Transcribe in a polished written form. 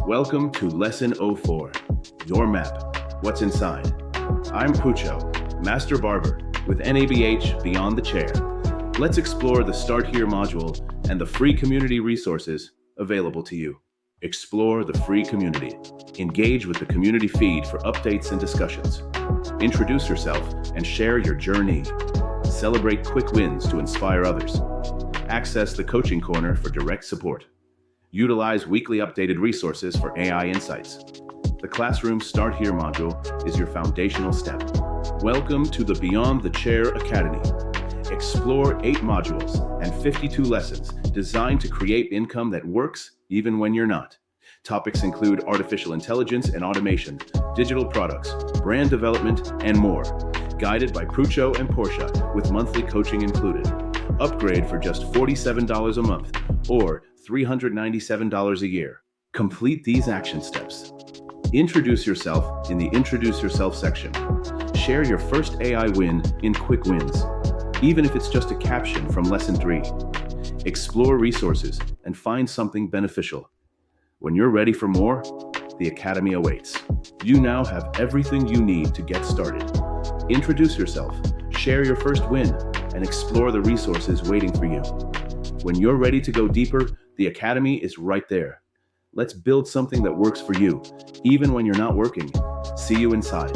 Welcome to Lesson 04, Your Map, What's Inside. I'm Pucho, Master Barber with NABH Beyond the Chair. Let's explore the Start Here module and the free community resources available to you. Explore the free community. Engage with the community feed for updates and discussions. Introduce yourself and share your journey. Celebrate quick wins to inspire others. Access the coaching corner for direct support. Utilize weekly updated resources for AI insights. The Classroom Start Here module is your foundational step. Welcome to the Beyond the Chair Academy. Explore 8 modules and 52 lessons designed to create income that works even when you're not. Topics include artificial intelligence and automation, digital products, brand development, and more. Guided by Pucho and Portia with monthly coaching included. Upgrade for just $47 a month or $397 a year. Complete these action steps. Introduce yourself in the Introduce Yourself section. Share your first AI win in quick wins, even if it's just a caption from Lesson 3. Explore resources and find something beneficial. When you're ready for more, the Academy awaits. You now have everything you need to get started. Introduce yourself, share your first win, and explore the resources waiting for you. When you're ready to go deeper, the Academy is right there. Let's build something that works for you, even when you're not working. See you inside.